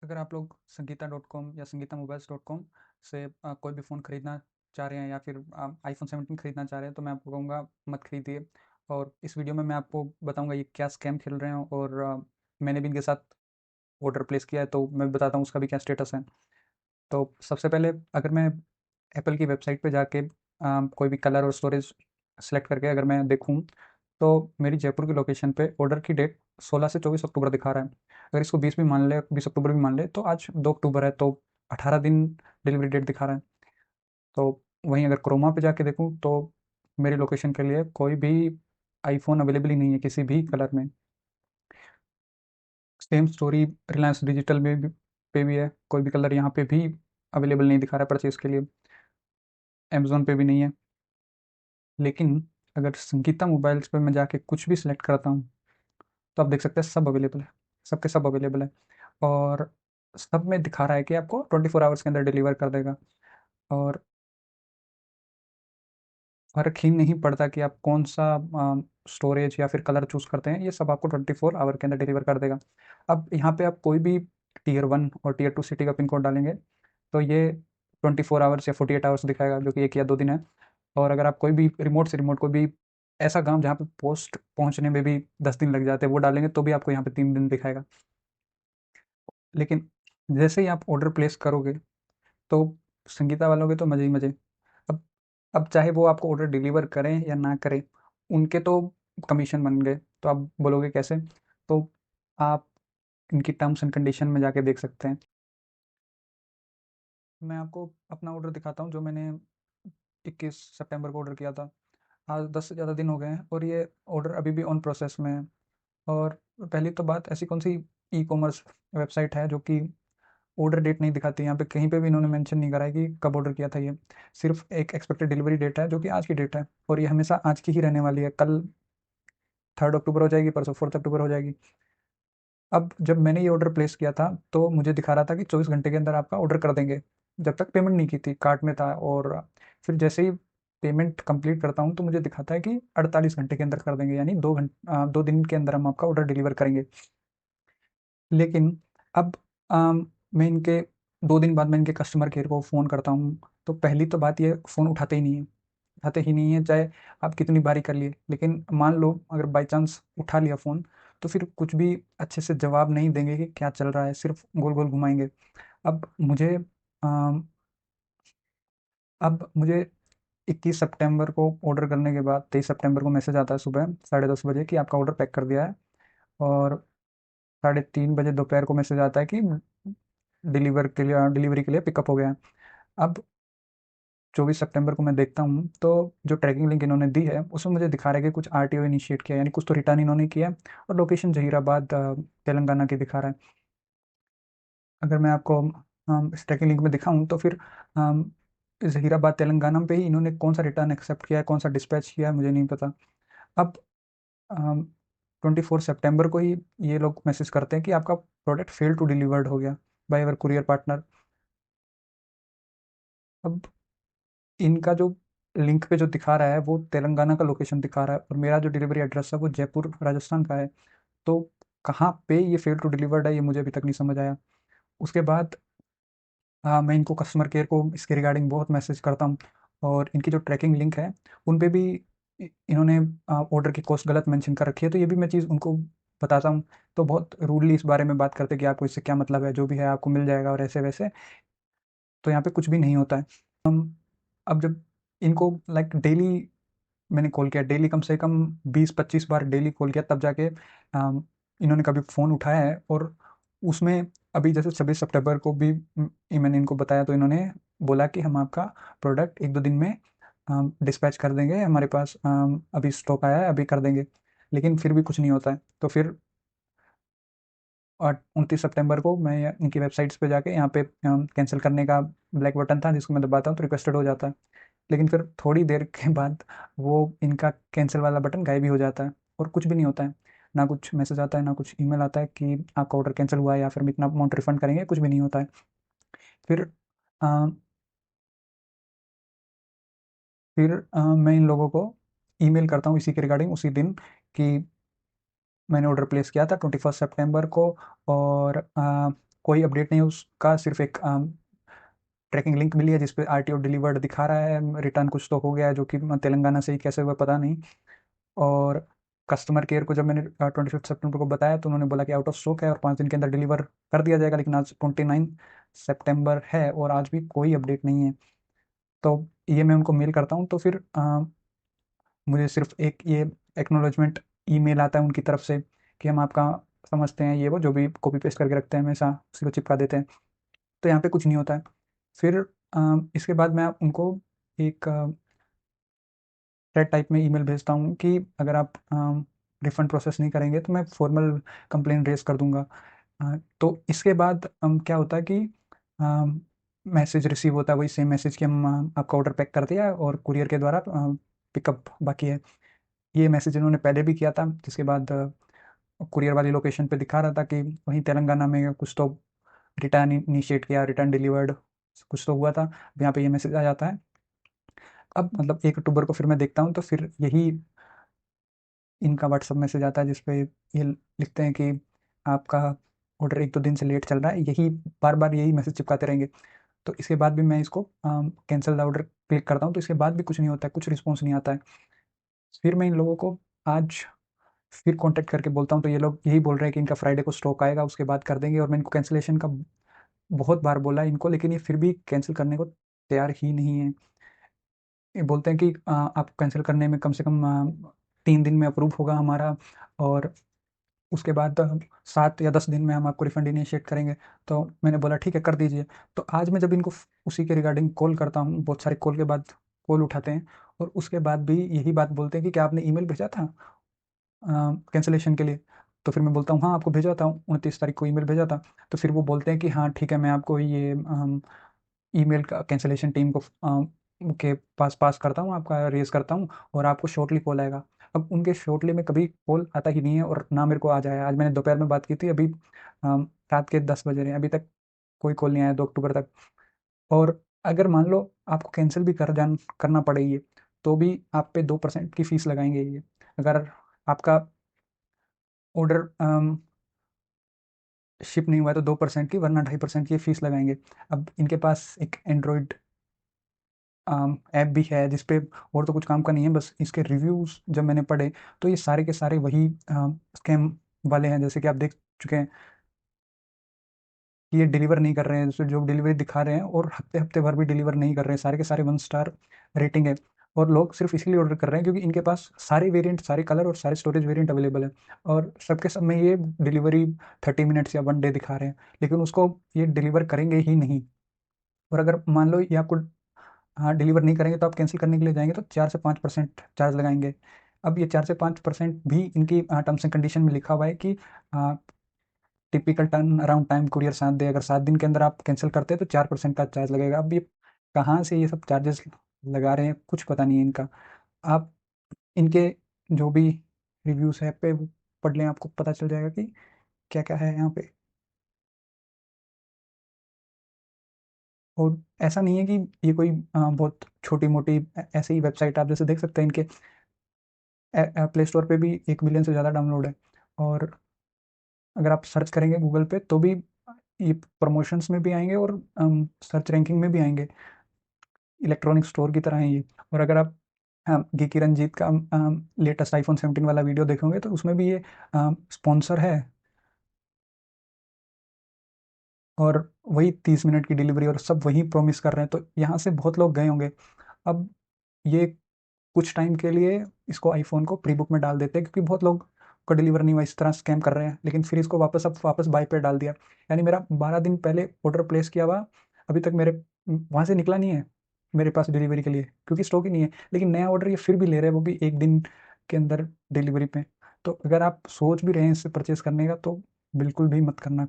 अगर आप लोग संगीता.com या संगीताmobiles.com से कोई भी फ़ोन खरीदना चाह रहे हैं या फिर आईफ़ोन 17 खरीदना चाह रहे हैं तो मैं आपको कहूँगा मत खरीदिए। और इस वीडियो में मैं आपको बताऊँगा ये क्या स्कैम खेल रहे हैं और मैंने भी इनके साथ ऑर्डर प्लेस किया है तो मैं बताता हूँ उसका भी क्या स्टेटस है। तो सबसे पहले अगर मैं एप्पल की वेबसाइट पे जाके कोई भी कलर और स्टोरेज सेलेक्ट करके अगर मैं देखूँ तो मेरी जयपुर की लोकेशन पे ऑर्डर की डेट 16 से 24 अक्टूबर दिखा रहा है। अगर इसको 20 भी मान ले, 20 अक्टूबर भी मान ले तो आज 2 अक्टूबर है तो 18 दिन डिलीवरी डेट दिखा रहा है। तो वहीं अगर क्रोमा पे जाके देखूँ तो मेरी लोकेशन के लिए कोई भी आईफोन अवेलेबल ही नहीं है किसी भी कलर में। सेम स्टोरी रिलायंस डिजिटल में भी पे भी है, कोई भी कलर यहाँ पे भी अवेलेबल नहीं दिखा रहा है परचेज़ के लिए। अमेज़न पे भी नहीं है। लेकिन अगर संगीता मोबाइल्स पे मैं जाके कुछ भी सिलेक्ट करता हूँ तो आप देख सकते हैं सब अवेलेबल है, सब के सब अवेलेबल है। और सब में दिखा रहा है कि आपको 24 आवर्स के अंदर डिलीवर कर देगा। और फ़र्क ही नहीं पड़ता कि आप कौन-सा स्टोरेज या फिर कलर चूज़ करते हैं, ये सब आपको 24 आवर के अंदर डिलीवर कर देगा। अब यहाँ पे आप कोई भी टियर 1 और टियर 2 सिटी का पिन कोड डालेंगे, तो ये 24 आवर्स या 48 आवर्स दिखाएगा, जो कि 1 या 2 दिन है। और अगर आप कोई भी रिमोट से रिमोट कोई भी ऐसा गाँव जहाँ पे पोस्ट पहुँचने में भी 10 दिन लग जाते हैं, वो डालेंगे तो भी आपको यहाँ पे 3 दिन दिखाएगा। लेकिन जैसे ही आप ऑर्डर प्लेस करोगे, तो संगीता वालों के तो मज़े ही मज़े। अब अब चाहे वो आपको ऑर्डर डिलीवर करें या ना करें, उनके तो कमीशन बन गए। तो आप बोलोगे कैसे? तो आप इनकी टर्म्स एंड कंडीशन में जाके देख सकते हैं। मैं आपको अपना ऑर्डर दिखाता हूँ जो मैंने 21 सितंबर को ऑर्डर किया था। आज 10 से ज़्यादा दिन हो गए हैं और ये ऑर्डर अभी भी ऑन प्रोसेस में है। और पहली तो बात, ऐसी कौन सी ई-कॉमर्स वेबसाइट है जो कि ऑर्डर डेट नहीं दिखाती? यहाँ पे कहीं पे भी इन्होंने मेंशन नहीं करा है कि कब ऑर्डर किया था ये। सिर्फ़ एक एक्सपेक्टेड डिलीवरी डेट है जो कि आज की डेट है और ये हमेशा आज की ही रहने वाली है। कल 3 अक्टूबर हो जाएगी, परसों 4 अक्टूबर हो जाएगी। अब जब मैंने ये ऑर्डर प्लेस किया था तो मुझे दिखा रहा था कि 24 घंटे के अंदर आपका ऑर्डर कर देंगे। जब तक पेमेंट नहीं की थी, कार्ट में था। और फिर जैसे ही पेमेंट कंप्लीट करता हूँ तो मुझे दिखाता है कि 48 घंटे के अंदर कर देंगे, यानी 2 दिन के अंदर हम आपका ऑर्डर डिलीवर करेंगे। लेकिन अब मैं इनके 2 दिन बाद मैं इनके कस्टमर केयर को फ़ोन करता हूँ, तो पहली तो बात ये, फ़ोन उठाते ही नहीं हैं, चाहे आप कितनी बारी कर लिए। लेकिन मान लो अगर बाय चांस उठा लिया फ़ोन, तो फिर कुछ भी अच्छे से जवाब नहीं देंगे कि क्या चल रहा है, सिर्फ़ गोल-गोल घुमाएँगे। अब मुझे अ, अब मुझे 21 सितंबर को ऑर्डर करने के बाद 23 सितंबर को मैसेज आता है सुबह साढ़े 10 बजे कि आपका ऑर्डर पैक कर दिया है। और साढ़े 3 बजे दोपहर को मैसेज आता है कि डिलीवरी के लिए पिकअप हो गया है। अब 24 सितंबर को मैं देखता हूँ तो जो ट्रैकिंग लिंक इन्होंने दी है उसमें मुझे दिखा रहा है कि कुछ आरटीओ इनिशिएट किया है, यानी कुछ तो रिटर्न इन्होंने किया है। और लोकेशन जहीराबाद तेलंगाना की दिखा रहा है। अगर मैं आपको इस ट्रैकिंग लिंक में दिखाऊँ तो फिर जहीराबाद तेलंगाना पे ही इन्होंने कौन सा रिटर्न एक्सेप्ट किया है, कौन सा डिस्पैच किया है, मुझे नहीं पता। अब 24 सितंबर को ही ये लोग मैसेज करते हैं कि आपका प्रोडक्ट फेल टू डिलीवर्ड हो गया बाय अवर कुरियर पार्टनर। अब इनका जो लिंक पे जो दिखा रहा है वो तेलंगाना का लोकेशन दिखा रहा है और मेरा जो डिलीवरी एड्रेस है वो जयपुर राजस्थान का है। तो कहाँ पे ये फेल टू डिलीवर्ड है, ये मुझे अभी तक नहीं समझ आया। उसके बाद मैं इनको कस्टमर केयर को इसके रिगार्डिंग बहुत मैसेज करता हूँ। और इनकी जो ट्रैकिंग लिंक है उन पे भी इन्होंने ऑर्डर की कॉस्ट गलत मेंशन कर रखी है, तो ये भी मैं चीज़ उनको बताता हूँ। तो बहुत रूडली इस बारे में बात करते हैं कि आपको इससे क्या मतलब है, जो भी है आपको मिल जाएगा और ऐसे वैसे। तो यहाँ पे कुछ भी नहीं होता है। अब जब इनको लाइक डेली मैंने कॉल किया, डेली कम से कम 20-25 बार डेली कॉल किया, तब जाके इन्होंने कभी फ़ोन उठाया है। और उसमें अभी जैसे 26 सितंबर को भी मैंने इनको बताया तो इन्होंने बोला कि हम आपका प्रोडक्ट 1-2 दिन में डिस्पैच कर देंगे, हमारे पास अभी स्टॉक आया है, अभी कर देंगे। लेकिन फिर भी कुछ नहीं होता है। तो फिर 29 सितंबर को मैं इनकी वेबसाइट्स पे जाके यहाँ पे कैंसिल करने का ब्लैक बटन था जिसको मैं दबाता हूँ तो रिक्वेस्टेड हो जाता है। लेकिन फिर थोड़ी देर के बाद वो इनका कैंसिल वाला बटन गायब ही हो जाता है और कुछ भी नहीं होता है। ना कुछ मैसेज आता है, ना कुछ ईमेल आता है कि आपका ऑर्डर कैंसिल हुआ है या फिर हम इतना अमाउंट रिफंड करेंगे, कुछ भी नहीं होता है। फिर अ, मैं इन लोगों को ईमेल करता हूँ इसी के रिगार्डिंग उसी दिन कि मैंने ऑर्डर प्लेस किया था 21 सितंबर को। और कोई अपडेट नहीं है उसका, सिर्फ एक ट्रैकिंग लिंक मिली है जिस पे आरटीओ डिलीवर्ड दिखा रहा है, रिटर्न कुछ तो हो गया है जो कि तेलंगाना से ही कैसे हुआ पता नहीं। और कस्टमर केयर को जब मैंने 25 सितंबर को बताया तो उन्होंने बोला कि आउट ऑफ स्टॉक है और 5 दिन के अंदर डिलीवर कर दिया जाएगा, लेकिन आज 29 सितंबर है और आज भी कोई अपडेट नहीं है। तो ये मैं उनको मेल करता हूँ तो फिर मुझे सिर्फ एक ये एक्नॉलेजमेंट ईमेल आता है उनकी तरफ से कि हम आपका समझते हैं, ये वो जो भी कॉपी पेस्ट करके रखते हैं हमेशा उसी को चिपका देते हैं। तो यहाँ पे कुछ नहीं होता है। फिर इसके बाद मैं उनको एक थ्रेड टाइप में ईमेल भेजता हूँ कि अगर आप रिफंड प्रोसेस नहीं करेंगे तो मैं फॉर्मल कंप्लेन रेज कर दूंगा। तो इसके बाद क्या होता है कि मैसेज रिसीव होता है, वही सेम मैसेज कि हम आपका ऑर्डर पैक कर दिया है और कुरियर के द्वारा पिकअप बाकी है। ये मैसेज इन्होंने पहले भी किया था, जिसके बाद कुरियर वाली लोकेशन पे दिखा रहा था कि वहीं तेलंगाना में कुछ तो रिटर्न इनिशिएट किया, रिटर्न डिलीवर्ड कुछ तो हुआ था। अब यहाँ पे ये मैसेज आ जाता है। अब मतलब 1 अक्टूबर को फिर मैं देखता हूँ तो फिर यही इनका व्हाट्सअप मैसेज आता है जिसपे ये लिखते हैं कि आपका ऑर्डर 1-2 दिन से लेट चल रहा है, यही बार बार यही मैसेज चिपकाते रहेंगे। तो इसके बाद भी मैं इसको कैंसिल द ऑर्डर क्लिक करता हूँ तो इसके बाद भी कुछ नहीं होता है, कुछ रिस्पॉन्स नहीं आता है। फिर मैं इन लोगों को आज फिर कांटेक्ट करके बोलता हूँ तो ये लोग यही बोल रहे हैं कि इनका फ्राइडे को स्टॉक आएगा उसके बाद कर देंगे, और मैं इनको कैंसिलेशन का बहुत बार बोला इनको, लेकिन ये फिर भी कैंसिल करने को तैयार ही नहीं है। ये बोलते हैं कि आप कैंसिल करने में कम से कम 3 दिन में अप्रूव होगा हमारा, और उसके बाद 7 या 10 दिन में हम आपको रिफंड इनिशिएट करेंगे। तो मैंने बोला ठीक है कर दीजिए। तो आज मैं जब इनको उसी के रिगार्डिंग कॉल करता हूँ, बहुत सारे कॉल के बाद कॉल उठाते हैं और उसके बाद भी यही बात बोलते हैं कि क्या आपने ईमेल भेजा था कैंसिलेशन के लिए। तो फिर मैं बोलता हूँ हाँ आपको भेजा था, 29 तारीख को ईमेल भेजा था। तो फिर वो बोलते हैं कि हाँ ठीक है मैं आपको ये ईमेल का कैंसिलेशन टीम को के पास पास करता हूँ, आपका रेज करता हूँ और आपको शॉर्टली कॉल आएगा। अब उनके शॉर्टली में कभी कॉल आता ही नहीं है और ना मेरे को आ जाए। आज मैंने दोपहर में बात की थी, अभी रात के 10 बज रहे हैं, अभी तक कोई कॉल नहीं आया 2 अक्टूबर तक। और अगर मान लो आपको कैंसिल भी करना पड़े ये, तो भी आप पे 2% की फीस लगाएंगे ये। अगर आपका ऑर्डर शिप नहीं हुआ है तो 2% की, वरना 2.5% की फीस लगाएंगे। अब इनके पास एक एंड्रॉयड ऐप भी है जिसपे और तो कुछ काम का नहीं है, बस इसके रिव्यूज जब मैंने पढ़े तो ये सारे के सारे वही स्कैम वाले हैं, जैसे कि आप देख चुके हैं कि ये डिलीवर नहीं कर रहे हैं, जैसे जो डिलीवरी दिखा रहे हैं और हफ्ते हफ्ते भर भी डिलीवर नहीं कर रहे हैं, सारे के सारे 1 स्टार रेटिंग है। और लोग सिर्फ इसलिए ऑर्डर कर रहे हैं क्योंकि इनके पास सारे वेरिएंट, सारे कलर और सारे स्टोरेज वेरिएंट अवेलेबल है, और सबके सब में ये डिलीवरी 30 मिनट्स या 1 डे दिखा रहे हैं, लेकिन उसको ये डिलीवर करेंगे ही नहीं। और अगर मान लो ये आपको हाँ डिलीवर नहीं करेंगे तो आप कैंसिल करने के लिए जाएंगे तो 4 से 5% चार्ज लगाएंगे। अब ये 4 से 5% भी इनकी टर्म्स एंड कंडीशन में लिखा हुआ है कि typical turn around time courier 7 दिन, अगर 7 दिन के अंदर आप कैंसिल करते हैं तो 4% का चार्ज लगेगा। अब ये कहाँ से ये सब चार्जेस लगा रहे हैं कुछ पता नहीं है इनका। आप इनके जो भी रिव्यूज़ है पे पढ़ लें, आपको पता चल जाएगा कि क्या क्या है यहाँ पे। और ऐसा नहीं है कि ये कोई बहुत छोटी मोटी ऐसे ही वेबसाइट, आप जैसे देख सकते हैं इनके प्ले स्टोर पे भी 1 मिलियन से ज़्यादा डाउनलोड है। और अगर आप सर्च करेंगे गूगल पे तो भी ये प्रमोशंस में भी आएंगे और सर्च रैंकिंग में भी आएंगे, इलेक्ट्रॉनिक स्टोर की तरह है ये। और अगर आप गिकी रंजीत का लेटेस्ट iPhone 17 वाला वीडियो देखोगे तो उसमें भी ये स्पॉन्सर है, और वही 30 मिनट की डिलीवरी और सब वही प्रॉमिस कर रहे हैं, तो यहाँ से बहुत लोग गए होंगे। अब ये कुछ टाइम के लिए इसको आईफोन को प्री बुक में डाल देते हैं क्योंकि बहुत लोग को डिलीवर नहीं हुआ, इस तरह स्कैम कर रहे हैं, लेकिन फिर इसको वापस अब वापस बाई पे डाल दिया। यानी मेरा 12 दिन पहले ऑर्डर प्लेस किया हुआ अभी तक मेरे वहाँ से निकला नहीं है मेरे पास डिलीवरी के लिए, क्योंकि स्टॉक ही नहीं है। लेकिन नया ऑर्डर ये फिर भी ले रहे हैं, वो भी 1 दिन के अंदर डिलीवरी पे। तो अगर आप सोच भी रहे हैं इससे परचेज करने का तो बिल्कुल भी मत करना।